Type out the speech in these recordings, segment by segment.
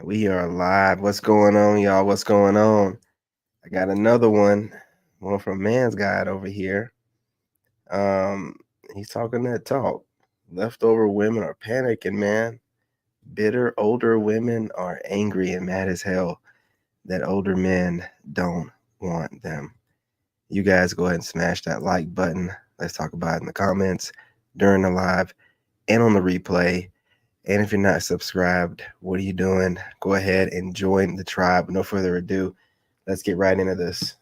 We are live. What's going on, y'all? What's going on? I got another one from Man's Guide over here. Um, he's talking that talk. Leftover women are panicking, man. Bitter older women are angry and mad as hell that older men don't want them. You guys go ahead and smash that like button. Let's talk about it in the comments during the live and on the replay. And if you're not subscribed, what are you doing? Go ahead and join the tribe. No further ado, let's get right into this.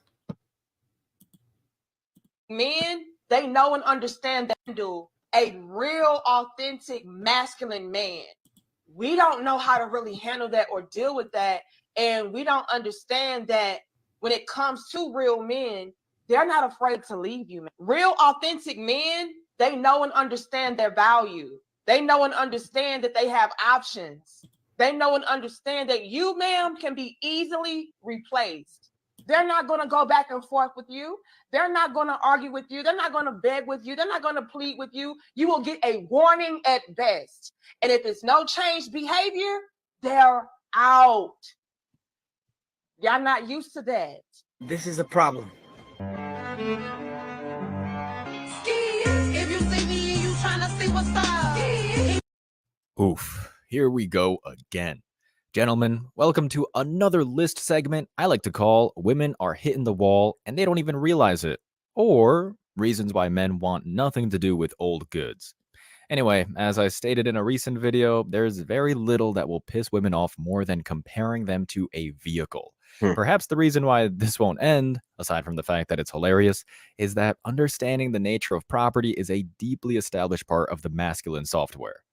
Men, they know and understand that do a real, authentic, masculine man. We don't know how to really handle that or deal with that. And we don't understand that when it comes to real men, they're not afraid to leave you. Man. Real, authentic men, they know and understand their value. They know and understand that they have options. They know and understand that you, ma'am, can be easily replaced. They're not going to go back and forth with you. They're not going to argue with you. They're not going to beg with you. They're not going to plead with you. You will get a warning at best. And if it's no changed behavior, they're out. Y'all not used to that. This is a problem. If you see me and you trying to see what's up. Oof, here we go again. Gentlemen, welcome to another list segment I like to call Women Are Hitting the Wall and They Don't Even Realize It, or Reasons Why Men Want Nothing to Do with Old Goods. Anyway, as I stated in a recent video, there's very little that will piss women off more than comparing them to a vehicle. Perhaps the reason why this won't end, aside from the fact that it's hilarious, is that understanding the nature of property is a deeply established part of the masculine software.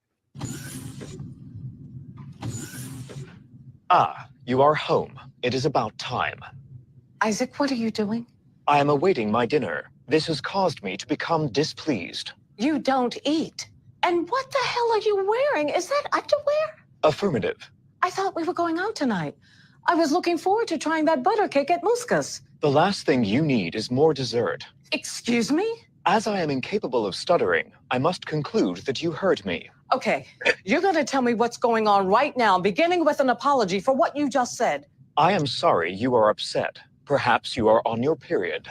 Ah, you are home. It is about time. Isaac, what are you doing? I am awaiting my dinner. This has caused me to become displeased. You don't eat. And what the hell are you wearing? Is that underwear? Affirmative. I thought we were going out tonight. I was looking forward to trying that butter cake at Muska's. The last thing you need is more dessert. Excuse me? As I am incapable of stuttering, I must conclude that you heard me. Okay, you're going to tell me what's going on right now, beginning with an apology for what you just said. I am sorry you are upset. Perhaps you are on your period.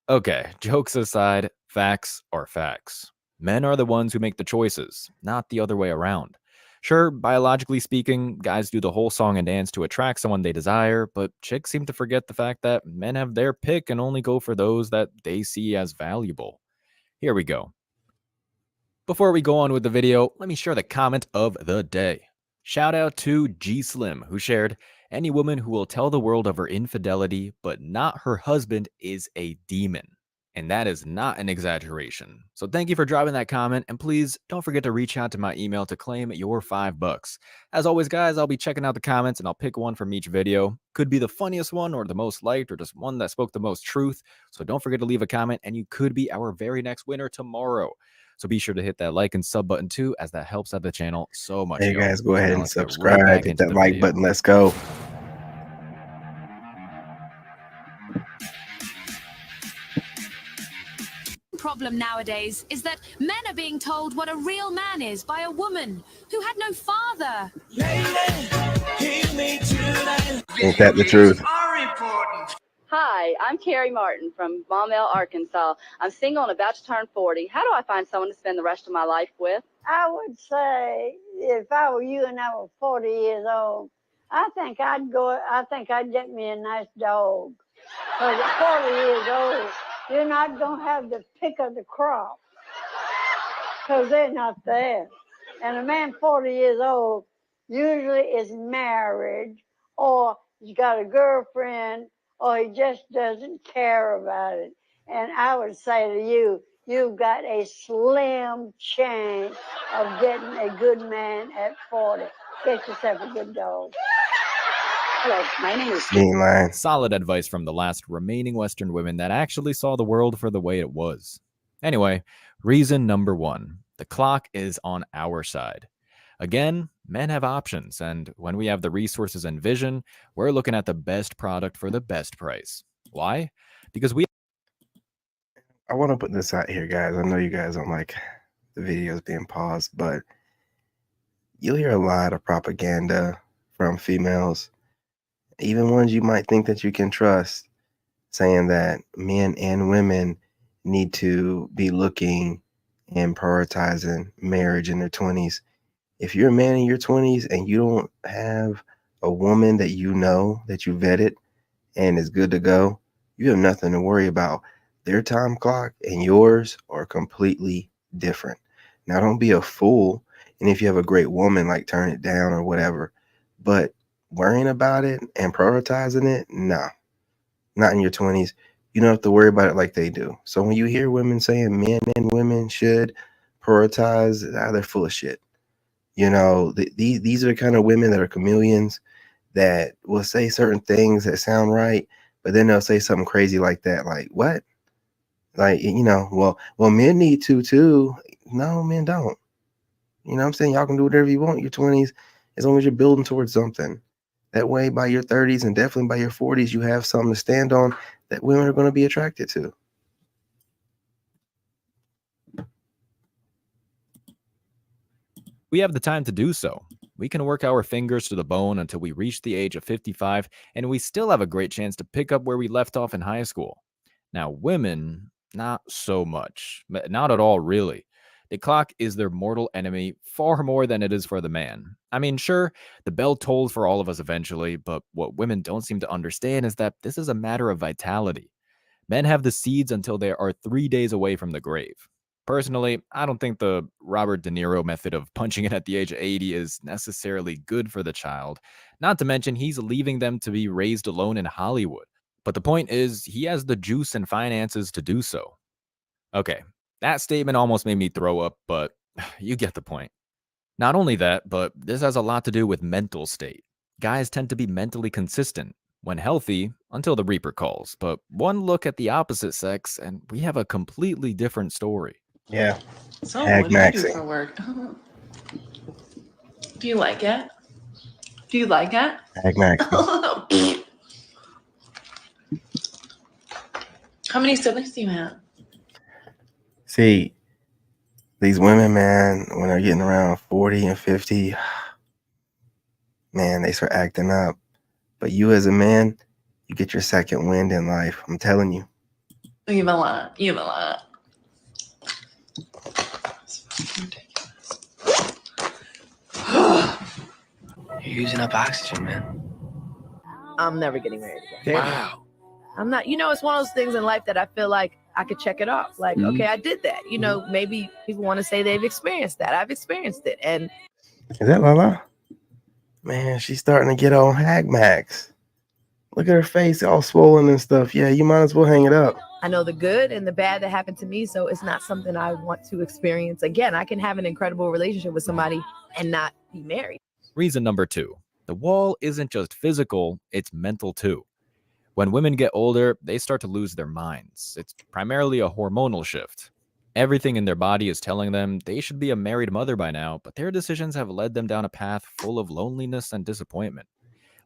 Okay, jokes aside, facts are facts. Men are the ones who make the choices, not the other way around. Sure, biologically speaking, guys do the whole song and dance to attract someone they desire, but chicks seem to forget the fact that men have their pick and only go for those that they see as valuable. Here we go. Before we go on with the video, let me share the comment of the day. Shout out to G Slim, who shared, "Any woman who will tell the world of her infidelity, but not her husband, is a demon." And that is not an exaggeration. So thank you for dropping that comment, and please don't forget to reach out to my email to claim your $5. As always, guys, I'll be checking out the comments and I'll pick one from each video. Could be the funniest one or the most liked or just one that spoke the most truth. So don't forget to leave a comment and you could be our very next winner tomorrow. So be sure to hit that like and sub button too, as that helps out the channel so much. Hey guys, go ahead Now and let's get right subscribe. back Hit into that the like video. button. Let's go. Problem nowadays is that men are being told what a real man is by a woman who had no father. Ain't that the truth? Hi, I'm Carrie Martin from Maumelle, Arkansas. I'm single and about to turn 40. How do I find someone to spend the rest of my life with? I would say if I were you and I was 40 years old, I think I'd get me a nice dog. Because at 40 years old, you're not going to have the pick of the crop. Because they're not there. And a man 40 years old usually is married, or he's got a girlfriend, or he just doesn't care about it. And I would say to you, you've got a slim chance of getting a good man at 40. Get yourself a good dog. Hello, my name is Solid advice from the last remaining Western women that actually saw the world for the way it was. Anyway, reason number 1. The clock is on our side. Again, men have options, and when we have the resources and vision, we're looking at the best product for the best price. Why? Because I want to put this out here, guys. I know you guys don't like the videos being paused, but you'll hear a lot of propaganda from females, even ones you might think that you can trust, saying that men and women need to be looking and prioritizing marriage in their 20s. If you're a man in your 20s and you don't have a woman that you know that you vetted and is good to go, you have nothing to worry about. Their time clock and yours are completely different. Now, don't be a fool. And if you have a great woman, like turn it down or whatever. But worrying about it and prioritizing it, no, not in your 20s. You don't have to worry about it like they do. So when you hear women saying men and women should prioritize, they're full of shit. You know, these are the kind of women that are chameleons that will say certain things that sound right, but then they'll say something crazy like that. Like, what? Like, you know, well, men need to too. No, men don't. You know what I'm saying? Y'all can do whatever you want in your 20s as long as you're building towards something. That way, by your 30s and definitely by your 40s, you have something to stand on that women are going to be attracted to. We have the time to do so. We can work our fingers to the bone until we reach the age of 55, and we still have a great chance to pick up where we left off in high school. Now, women, not so much. Not at all, really. The clock is their mortal enemy far more than it is for the man. I mean, sure, the bell tolls for all of us eventually, but what women don't seem to understand is that this is a matter of vitality. Men have the seeds until they are 3 days away from the grave. Personally, I don't think the Robert De Niro method of punching it at the age of 80 is necessarily good for the child. Not to mention, he's leaving them to be raised alone in Hollywood. But the point is, he has the juice and finances to do so. Okay, that statement almost made me throw up, but you get the point. Not only that, but this has a lot to do with mental state. Guys tend to be mentally consistent when healthy until the Reaper calls, but one look at the opposite sex and we have a completely different story. Yeah. So, Hag what do you do maxing. for work? Do you like it? Do you like it? Hag maxing. How many siblings do you have? See, these women, man, when they're getting around 40 and 50, man, they start acting up. But you as a man, you get your second wind in life. I'm telling you. You have a lot. You have a lot. You're using up oxygen, man. I'm never getting married again. Wow. I'm not, it's one of those things in life that I feel like I could check it off. Like, okay, I did that. Maybe people want to say they've experienced that. I've experienced it. And Is that Lala? Man, she's starting to get on Hag Max. Look at her face all swollen and stuff. Yeah, you might as well hang it up. I know the good and the bad that happened to me. So it's not something I want to experience again. I can have an incredible relationship with somebody and not be married. Reason number 2. The wall isn't just physical, it's mental too. When women get older, they start to lose their minds. It's primarily a hormonal shift. Everything in their body is telling them they should be a married mother by now, but their decisions have led them down a path full of loneliness and disappointment.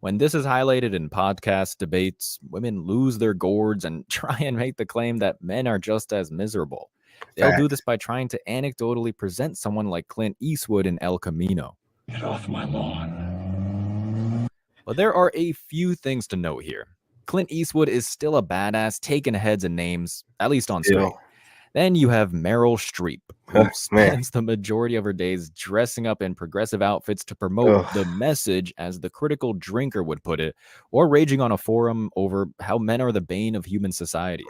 When this is highlighted in podcast debates, women lose their gourds and try and make the claim that men are just as miserable. They'll do this by trying to anecdotally present someone like Clint Eastwood in El Camino. Get off my lawn. But there are a few things to note here. Clint Eastwood is still a badass taking heads and names, at least on screen. Then you have Meryl Streep, who spends the majority of her days dressing up in progressive outfits to promote the message, as the critical drinker would put it, or raging on a forum over how men are the bane of human society.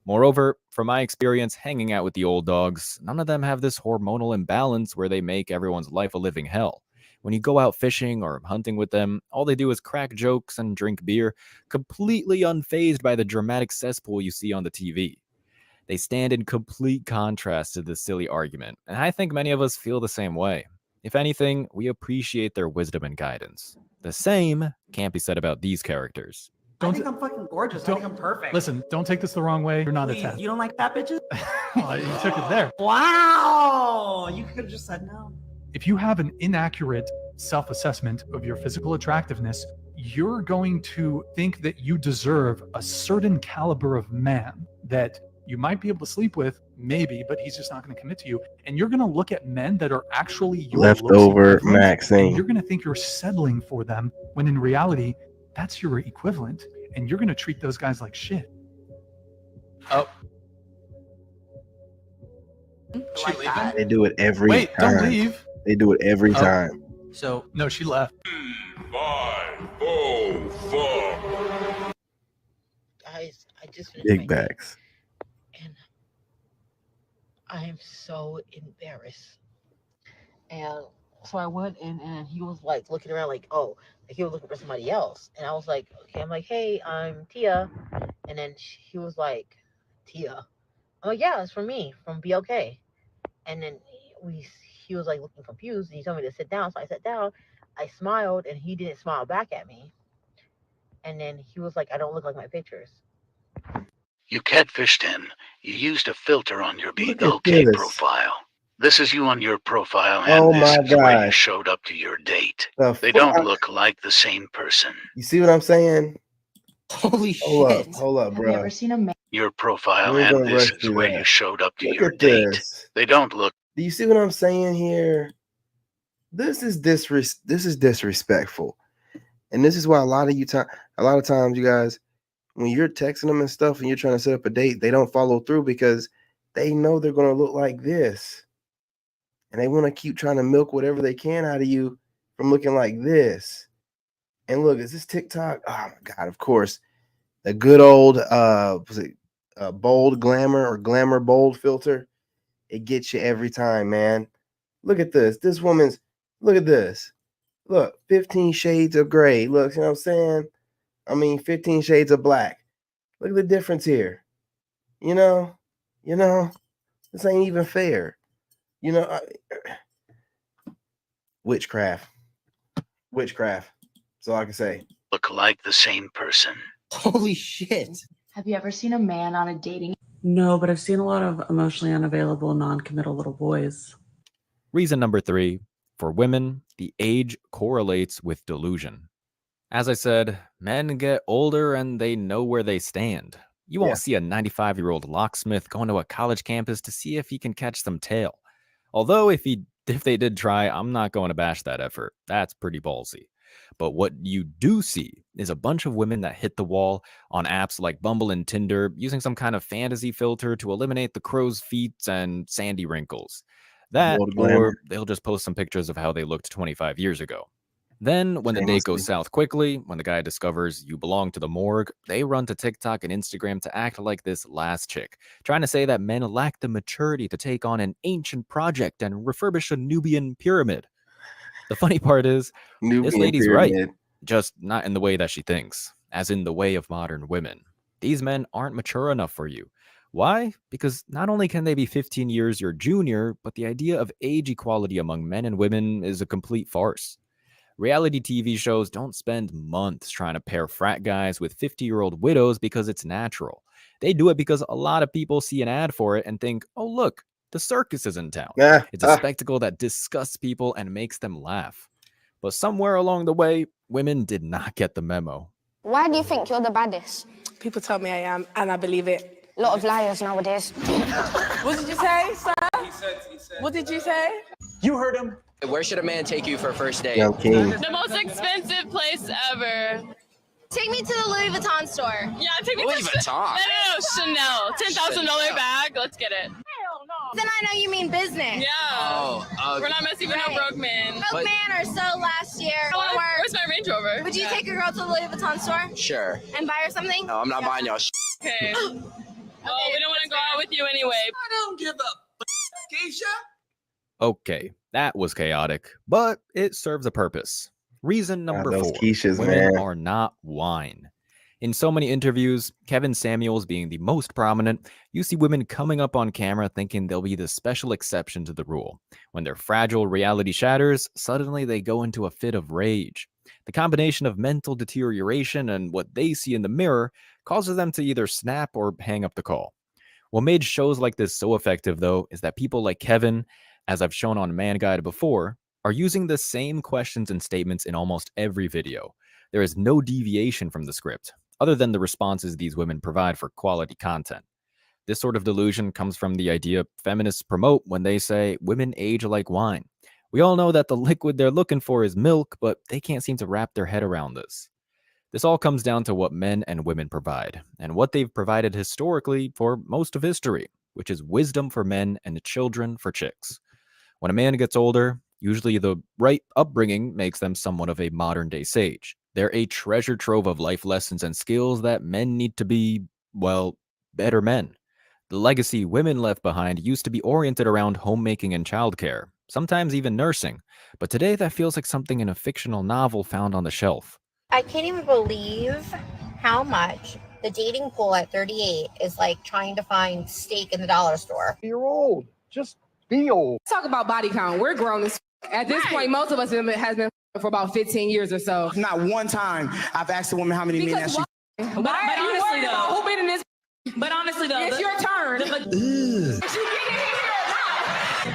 Moreover, from my experience hanging out with the old dogs, none of them have this hormonal imbalance where they make everyone's life a living hell. When you go out fishing or hunting with them, all they do is crack jokes and drink beer, completely unfazed by the dramatic cesspool you see on the TV. They stand in complete contrast to this silly argument, and I think many of us feel the same way. If anything, we appreciate their wisdom and guidance. The same can't be said about these characters. I think I'm fucking gorgeous. I think I'm perfect. Listen, don't take this the wrong way. You're not a 10. You don't like fat bitches? Well, you took it there. Wow. You could have just said no. If you have an inaccurate self-assessment of your physical attractiveness, you're going to think that you deserve a certain caliber of man that you might be able to sleep with, maybe, but he's just not going to commit to you. And you're going to look at men that are actually your Leftover looks equivalent, Maxine. and you're going to think you're settling for them, when in reality, that's your equivalent, and you're going to treat those guys like shit. Oh. She leaving? They do it every Wait, time. don't leave. They do it every time. So No, she left. 5, 4, 4. Guys, I just finished Big my day, backs. and I am so embarrassed. And so I went in, and he was like looking around, like, oh, like he was looking for somebody else. And I was like, okay, I'm like, hey, I'm Tia. And then he was like, Tia. I'm like, yeah, it's from me, from BLK. And then he was like looking confused, and he told me to sit down. So I sat down. I smiled, and he didn't smile back at me. And then he was like, I don't look like my pictures. You catfished him. You used a filter on your Look at BLK this. profile. This is you on your profile, Oh and this my is where you gosh. showed up to your date. The They fuck? don't look like the same person. You see what I'm saying? Holy Hold up, bro. seen a man? Your profile, We ain't and gonna this rush is through where that. you showed up to Look your at date. this. They don't look. Do you see what I'm saying here? This is disrespectful, and this is why a lot of times, you guys, when you're texting them and stuff, and you're trying to set up a date, they don't follow through because they know they're gonna look like this, and they want to keep trying to milk whatever they can out of you from looking like this. And look, is this TikTok? Oh my God! Of course, the good old was it bold glamour or glamour bold filter? It gets you every time, man. Look at this. This woman's, look at this. Look, 15 shades of gray. Look, you know what I'm saying? I mean, 15 shades of black. Look at the difference here. You know, this ain't even fair. Witchcraft. That's all I can say. Look like the same person. Holy shit. Have you ever seen a man on a dating? No, but I've seen a lot of emotionally unavailable, non-committal little boys. Reason number 3, for women, the age correlates with delusion. As I said, men get older and they know where they stand. You won't see a 95-year-old locksmith going to a college campus to see if he can catch some tail. Although if they did try, I'm not going to bash that effort. That's pretty ballsy. But what you do see is a bunch of women that hit the wall on apps like Bumble and Tinder using some kind of fantasy filter to eliminate the crow's feet and sandy wrinkles. That, Bold glamour. or they'll just post some pictures of how they looked 25 years ago. Then, when the date goes south quickly, when the guy discovers you belong to the morgue, they run to TikTok and Instagram to act like this last chick, trying to say that men lack the maturity to take on an ancient project and refurbish a Nubian pyramid. The funny part is, this lady's right, just not in the way that she thinks, as in the way of modern women. These men aren't mature enough for you. Why? Because not only can they be 15 years your junior, but the idea of age equality among men and women is a complete farce. Reality TV shows don't spend months trying to pair frat guys with 50-year-old widows because it's natural. They do it because a lot of people see an ad for it and think, oh, look, the circus is in town. It's a spectacle that disgusts people and makes them laugh. But somewhere along the way, women did not get the memo. Why do you think you're the baddest? People tell me I am, and I believe it. A lot of liars nowadays. What did you say, sir? He said. What did you say? You heard him. Where should a man take you for a first date? Young King. The most expensive place ever. Take me to the Louis Vuitton store. Yeah, take me Louis to Vuitton? No, Chanel. $10,000 bag. Let's get it. Then I know you mean business. Yeah. We're not messing with no broke man. Broke man or so last year. Where's my Range Rover? Would you take a girl to the Louis Vuitton store Sure. and buy her something? No, I'm not buying y'all shit. Okay. Well, we don't want to go out with you anyway. I don't give a Keisha. Okay, that was chaotic, but it serves a purpose. Reason number those 4, quiches, women man. are not wine. In so many interviews, Kevin Samuels being the most prominent, you see women coming up on camera thinking they'll be the special exception to the rule. When their fragile reality shatters, suddenly they go into a fit of rage. The combination of mental deterioration and what they see in the mirror causes them to either snap or hang up the call. What made shows like this so effective, though, is that people like Kevin, as I've shown on Man Guide before, are using the same questions and statements in almost every video. There is no deviation from the script, other than the responses these women provide for quality content. This sort of delusion comes from the idea feminists promote when they say women age like wine. We all know that the liquid they're looking for is milk, but they can't seem to wrap their head around this. This all comes down to what men and women provide, and what they've provided historically for most of history, which is wisdom for men and children for chicks. When a man gets older, usually the right upbringing makes them somewhat of a modern-day sage. They're a treasure trove of life lessons and skills that men need to be, well, better men. The legacy women left behind used to be oriented around homemaking and childcare, sometimes even nursing, but today that feels like something in a fictional novel found on the shelf. I can't even believe how much the dating pool at 38 is like trying to find steak in the dollar store. You're old. Just be old. Talk about body count. We're grown as at this point. Most of us has been for about 15 years or so. Not one time I've asked a woman how many men that she. But honestly though, who been in this? But honestly though, it's your turn.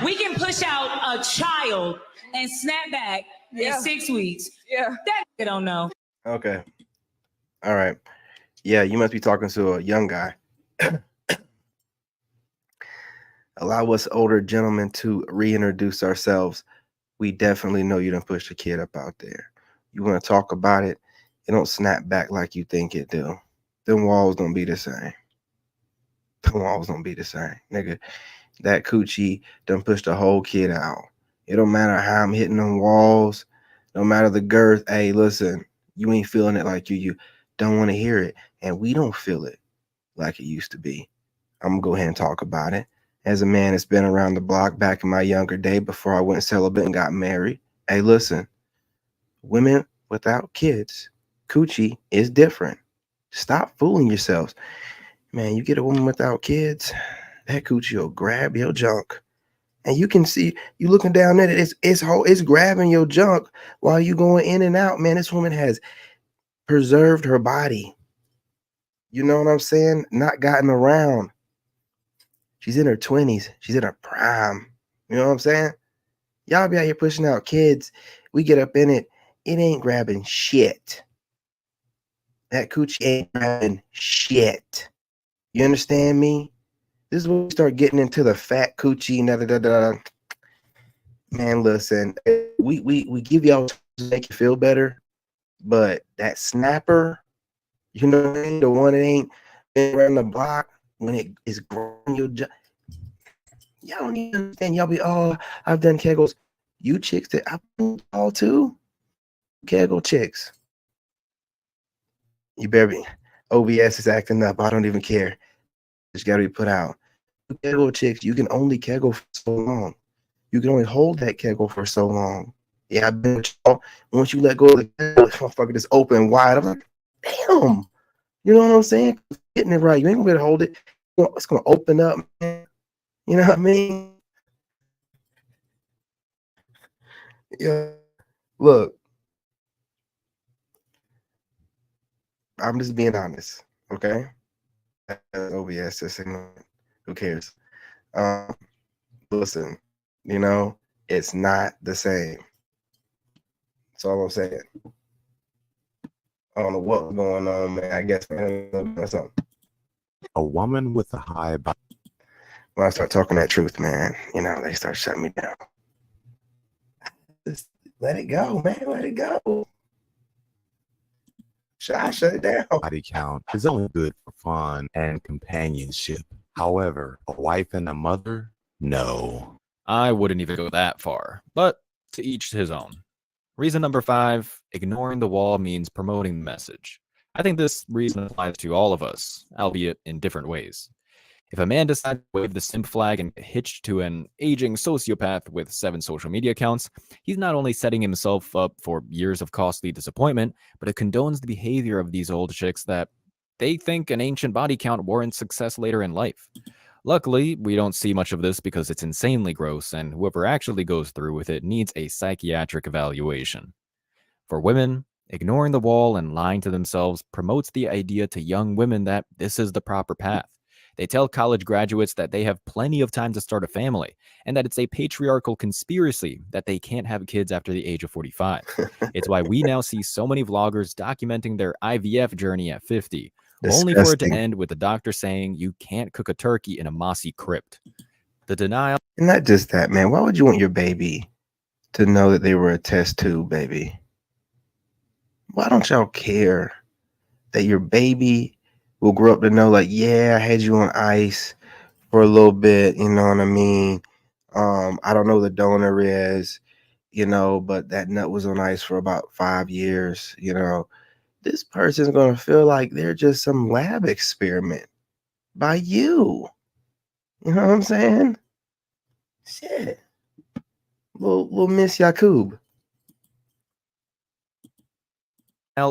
We can push out a child and snap back in 6 weeks. Yeah. That I don't know. Okay. All right. Yeah, you must be talking to a young guy. Allow us older gentlemen to reintroduce ourselves. We definitely know you done pushed a kid up out there. You want to talk about it, it don't snap back like you think it do. Them walls don't be the same. The walls don't be the same. Nigga, that coochie done pushed the whole kid out. It don't matter how I'm hitting them walls. No matter the girth. Hey, listen, you ain't feeling it like you don't want to hear it. And we don't feel it like it used to be. I'm going to go ahead and talk about it. As a man that's been around the block back in my younger day before I went celibate and got married. Hey, listen, women without kids, coochie is different. Stop fooling yourselves. Man, you get a woman without kids, that coochie will grab your junk. And you can see, you looking down at it, it's grabbing your junk while you going in and out. Man, this woman has preserved her body. You know what I'm saying? Not gotten around. She's in her 20s. She's in her prime. You know what I'm saying? Y'all be out here pushing out kids. We get up in it. It ain't grabbing shit. That coochie ain't grabbing shit. You understand me? This is when we start getting into the fat coochie. Man, listen. We give y'all to make you feel better. But that snapper, you know what I mean? The one that ain't been around the block. When it is growing your job, y'all don't even understand. Y'all be, oh, I've done Kegels. You chicks that I've done all too. Kegel chicks. You better be. OBS is acting up. I don't even care. It's got to be put out. Kegel chicks, you can only Kegel for so long. You can only hold that Kegel for so long. Yeah, I've been with y'all. Once you let go of the Kegel, this motherfucker just open wide. I'm like, damn. You know what I'm saying? Getting it right. You ain't gonna be able to hold it. It's gonna open up, man. You know what I mean? Yeah. Look, I'm just being honest, okay? OBS just saying, who cares? Listen, you know, it's not the same. That's all I'm saying. I don't know what's going on, man. I guess or something. A woman with a high body. When I start talking that truth, man, you know, they start shutting me down. Just let it go, man. Let it go. I shut it down. Body count is only good for fun and companionship. However, a wife and a mother, no. I wouldn't even go that far, but to each his own. Reason number 5, ignoring the wall means promoting the message. I think this reason applies to all of us, albeit in different ways. If a man decides to wave the simp flag and get hitched to an aging sociopath with 7 social media accounts, he's not only setting himself up for years of costly disappointment, but it condones the behavior of these old chicks that they think an ancient body count warrants success later in life. Luckily, we don't see much of this because it's insanely gross, and whoever actually goes through with it needs a psychiatric evaluation. For women, ignoring the wall and lying to themselves promotes the idea to young women that this is the proper path. They tell college graduates that they have plenty of time to start a family, and that it's a patriarchal conspiracy that they can't have kids after the age of 45. It's why we now see so many vloggers documenting their IVF journey at 50, only for it to Disgusting. end with the doctor saying you can't cook a turkey in a mossy crypt. The denial. And not just that, man. Why would you want your baby to know that they were a test tube baby? Why don't y'all care that your baby will grow up to know, like, yeah, I had you on ice for a little bit, you know what I mean? I don't know who the donor is, you know, but that nut was on ice for about 5 years, you know. This person's gonna feel like they're just some lab experiment by you. You know what I'm saying? Shit. Little Miss Yakub.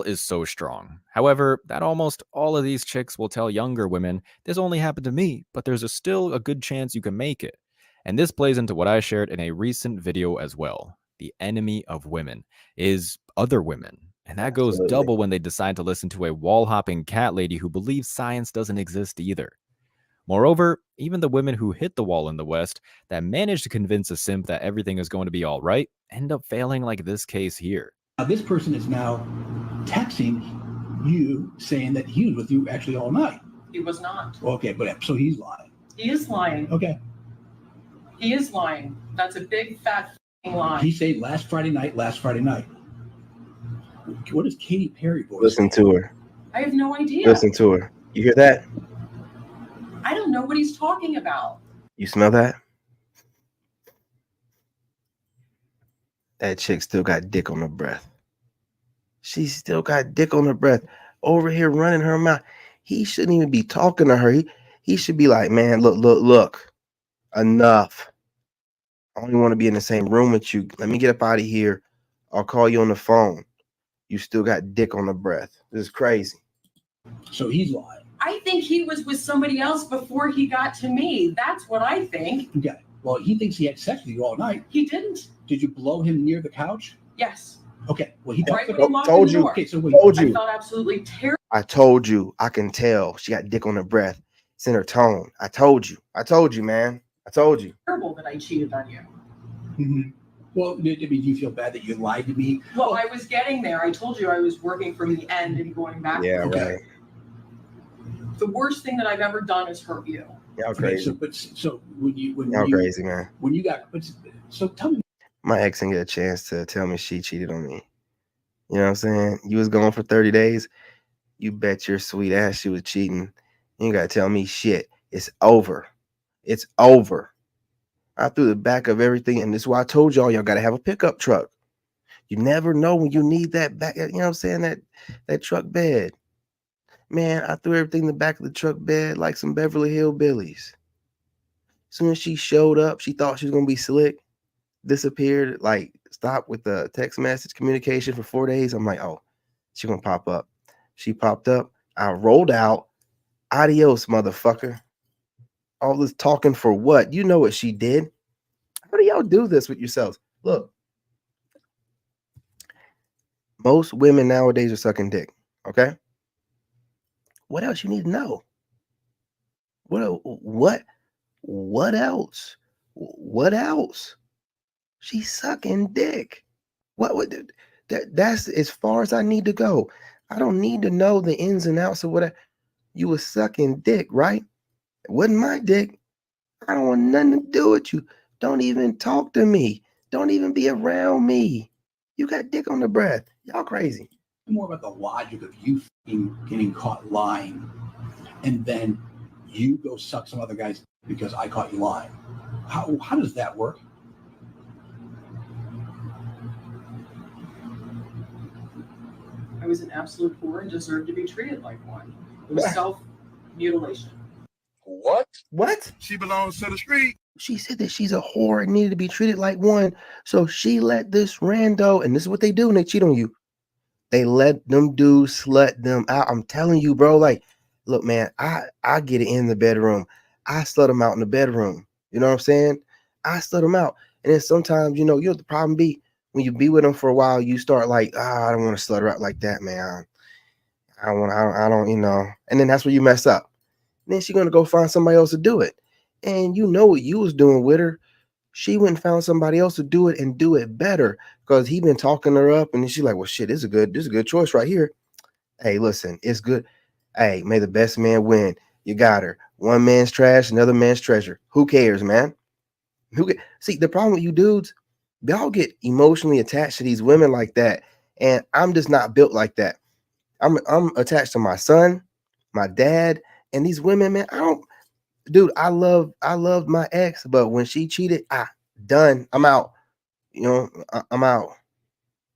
Is so strong. However, that almost all of these chicks will tell younger women, this only happened to me, but there's still a good chance you can make it. And this plays into what I shared in a recent video as well. The enemy of women is other women. And that goes double when they decide to listen to a wall-hopping cat lady who believes science doesn't exist either. Moreover, even the women who hit the wall in the West that managed to convince a simp that everything is going to be all right end up failing like this case here. Now, this person is now texting you saying that he was with you actually all night. He was not. Okay, but so he's lying. He is lying. Okay. He is lying. That's a big fat lie. He said last Friday night. What is Katy Perry voice? Listen to her. I have no idea. Listen to her. You hear that? I don't know what he's talking about. You smell that? That chick still got dick on her breath. She still got dick on her breath. Over here running her mouth. He shouldn't even be talking to her. He should be like, man, look. Enough. I only want to be in the same room with you. Let me get up out of here. I'll call you on the phone. You still got dick on the breath. This is crazy. So he's lying. I think he was with somebody else before he got to me. That's what I think. Okay. Well, he thinks he had sex with you all night. He didn't. Did you blow him near the couch? Yes. Okay. Well, he right when he locked told the you. door. Okay, so wait. Told I you. felt absolutely terrible. I told you. I can tell. She got dick on her breath. It's in her tone. I told you. I told you, man. I told you. Terrible that I cheated on you. Mm-hmm. Well, I mean, do you feel bad that you lied to me? Well, I was getting there. I told you I was working from the end and going back. Yeah, right. The worst thing that I've ever done is hurt you. Y'all crazy. So when Y'all you crazy, man. When you got so tell me. My ex didn't get a chance to tell me she cheated on me. You know what I'm saying? You was gone for 30 days. You bet your sweet ass she was cheating. You ain't gotta tell me shit. It's over. It's over. I threw the back of everything, and this is why I told y'all gotta have a pickup truck. You never know when you need that back, you know what I'm saying? That truck bed. Man, I threw everything in the back of the truck bed like some Beverly Hillbillies. As soon as she showed up, she thought she was gonna be slick, disappeared, like stopped with the text message communication for 4 days. I'm like, oh, she's gonna pop up. She popped up. I rolled out. Adios, motherfucker. All this talking for what? You know what she did. How do y'all do this with yourselves? Look, most women nowadays are sucking dick. Okay. What else you need to know? What else? What else? She's sucking dick. That's as far as I need to go. I don't need to know the ins and outs of what you were sucking dick, right? It wasn't my dick. I don't want nothing to do with you. Don't even talk to me. Don't even be around me. You got dick on the breath. Y'all crazy. More about the logic of you getting caught lying, and then you go suck some other guys because I caught you lying. How does that work? I was an absolute whore and deserved to be treated like one. It was self-mutilation. What? She belongs to the street. She said that she's a whore and needed to be treated like one. So she let this rando, and this is what they do when they cheat on you. They let them dudes slut them out. I'm telling you, bro. Like, look, man, I get it in the bedroom. I slut them out in the bedroom. You know what I'm saying? I slut them out. And then sometimes, you know the problem be when you be with them for a while, you start like, I don't want to slut her out like that, man. I don't, and then that's where you mess up. And then she's going to go find somebody else to do it. And you know what you was doing with her. She went and found somebody else to do it and do it better because he been talking her up. And then she's like, well, shit, this is a good choice right here. Hey, listen, it's good. Hey, may the best man win. You got her. One man's trash, another man's treasure. Who cares, man? See, the problem with you dudes, y'all get emotionally attached to these women like that. And I'm just not built like that. I'm attached to my son, my dad, and these women, man. I loved my ex, but when she cheated, done. I'm out. I'm out.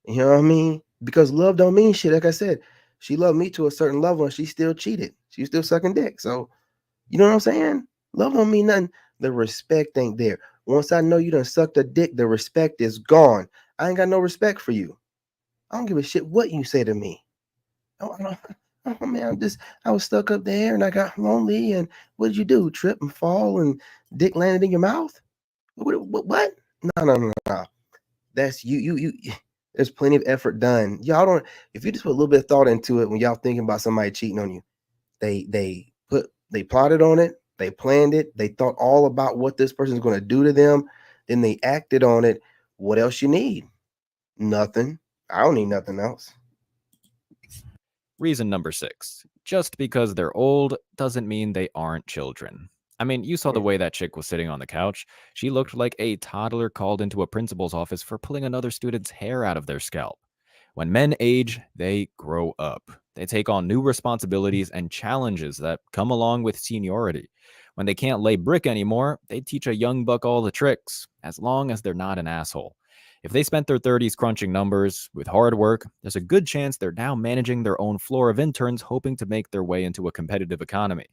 You know what I mean? Because love don't mean shit. Like I said, she loved me to a certain level and she still cheated. She was still sucking dick. So, you know what I'm saying? Love don't mean nothing. The respect ain't there. Once I know you done sucked a dick, the respect is gone. I ain't got no respect for you. I don't give a shit what you say to me. Oh, man, I was stuck up there and I got lonely. And what did you do? Trip and fall and dick landed in your mouth? What? No. That's you. There's plenty of effort done. Y'all don't. If you just put a little bit of thought into it when y'all thinking about somebody cheating on you, they plotted on it. They planned it. They thought all about what this person's going to do to them. Then they acted on it. What else you need? Nothing. I don't need nothing else. Reason number 6. Just because they're old doesn't mean they aren't children. I mean, you saw the way that chick was sitting on the couch. She looked like a toddler called into a principal's office for pulling another student's hair out of their scalp. When men age, they grow up. They take on new responsibilities and challenges that come along with seniority. When they can't lay brick anymore, they teach a young buck all the tricks, as long as they're not an asshole. If they spent their 30s crunching numbers with hard work, there's a good chance they're now managing their own floor of interns hoping to make their way into a competitive economy.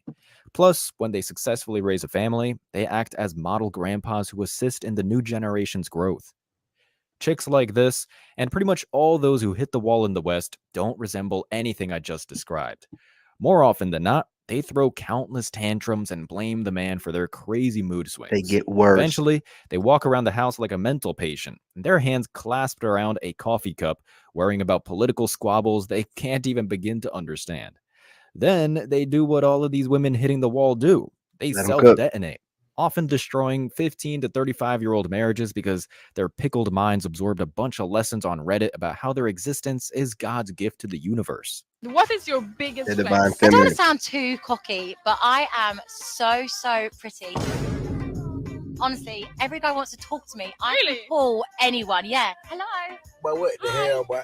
Plus, when they successfully raise a family, they act as model grandpas who assist in the new generation's growth. Chicks like this, and pretty much all those who hit the wall in the West, don't resemble anything I just described. More often than not, they throw countless tantrums and blame the man for their crazy mood swings. They get worse. Eventually, they walk around the house like a mental patient, their hands clasped around a coffee cup, worrying about political squabbles they can't even begin to understand. Then they do what all of these women hitting the wall do. They self-detonate, often destroying 15 to 35-year-old marriages because their pickled minds absorbed a bunch of lessons on Reddit about how their existence is God's gift to the universe. What is your biggest The flex? divine I don't feminine. want to sound too cocky, but I am so pretty. Honestly, every guy wants to talk to me. I can call anyone. Yeah. Hello. But what the hell, boy?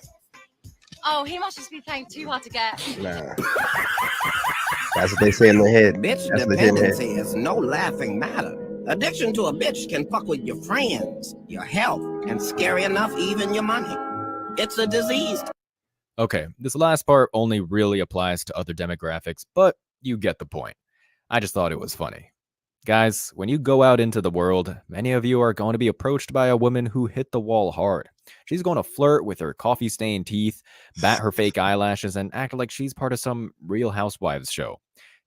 Oh, he must just be playing too hard to get. Nah. That's what they say in their head. Bitch That's what they say in their head. dependency is no laughing matter. Addiction to a bitch can fuck with your friends, your health, and scary enough, even your money. It's a disease. Okay, this last part only really applies to other demographics, but you get the point. I just thought it was funny. Guys, when you go out into the world, many of you are going to be approached by a woman who hit the wall hard. She's going to flirt with her coffee-stained teeth, bat her fake eyelashes, and act like she's part of some Real Housewives show.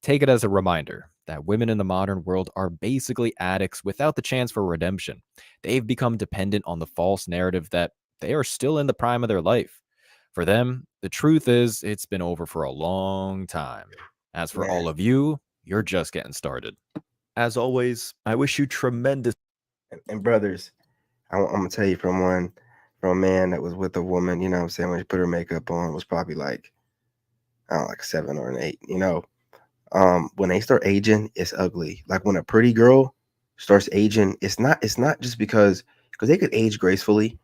Take it as a reminder that women in the modern world are basically addicts without the chance for redemption. They've become dependent on the false narrative that they are still in the prime of their life. For them, the truth is it's been over for a long time. As for all of you, you're just getting started. As always, I wish you tremendous. And brothers, I'm gonna tell you from a man that was with a woman, you know what I'm saying, when she put her makeup on, it was probably like, I don't know, like a 7 or an 8, you know. When they start aging, it's ugly. Like when a pretty girl starts aging, it's not just because they could age gracefully.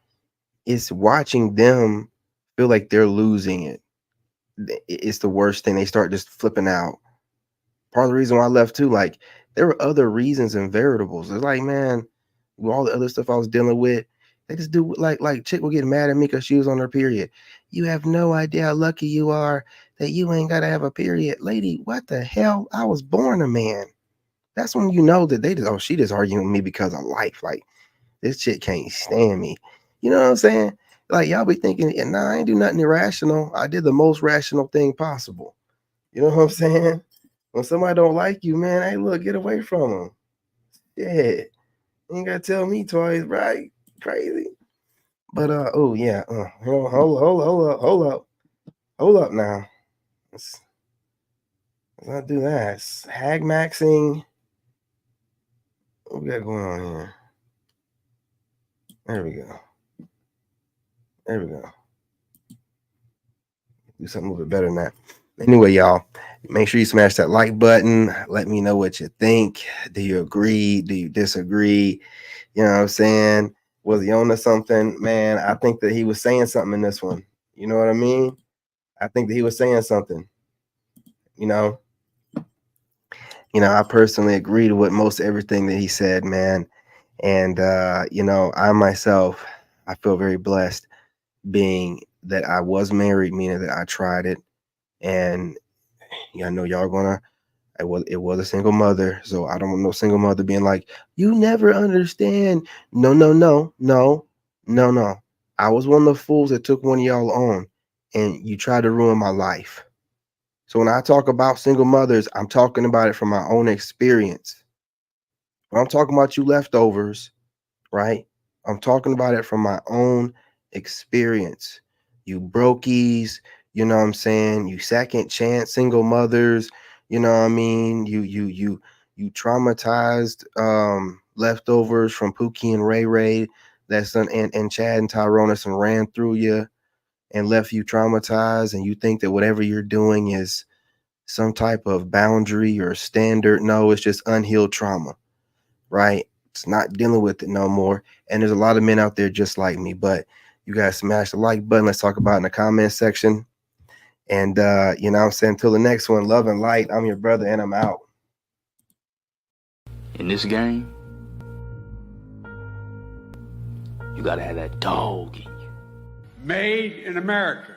It's watching them feel like they're losing it. It's the worst thing. They start just flipping out. Part of the reason why I left too, like there were other reasons and variables. It's like, man, with all the other stuff I was dealing with, they just do like chick will get mad at me because she was on her period. You have no idea how lucky you are that you ain't gotta have a period. Lady, what the hell? I was born a man. That's when you know that they just, she just arguing with me because of life. Like this chick can't stand me. You know what I'm saying? Like y'all be thinking, nah, I ain't do nothing irrational. I did the most rational thing possible. You know what I'm saying? When somebody don't like you, man, hey, look, get away from them. Yeah, you ain't gotta tell me twice, right? Crazy. But oh yeah, hold up now. Let's not do that. It's hag maxing. What we got going on here? There we go. There we go. Do something a little bit better than that. Anyway, y'all, make sure you smash that like button. Let me know what you think. Do you agree? Do you disagree? You know what I'm saying? Was he on to something? Man, I think that he was saying something in this one. You know what I mean? I think that he was saying something. You know, I personally agreed with most everything that he said, man. And I myself, I feel very blessed being that I was married, meaning that I tried it. And I know y'all gonna it was a single mother, so I don't want no single mother being like, you never understand. No. I was one of the fools that took one of y'all on, and you tried to ruin my life. So when I talk about single mothers, I'm talking about it from my own experience. When I'm talking about you leftovers, right? I'm talking about it from my own experience. You brokies, you know what I'm saying? You second chance single mothers, you know what I mean? You traumatized leftovers from Pookie and Ray Ray that's and Chad and Tyrone that's ran through you and left you traumatized, and you think that whatever you're doing is some type of boundary or standard. No, it's just unhealed trauma, right? It's not dealing with it no more. And there's a lot of men out there just like me, but you guys smash the like button. Let's talk about it in the comment section. And you know what I'm saying? Until the next one, love and light. I'm your brother, and I'm out. In this game, you gotta have that dog in you. Made in America.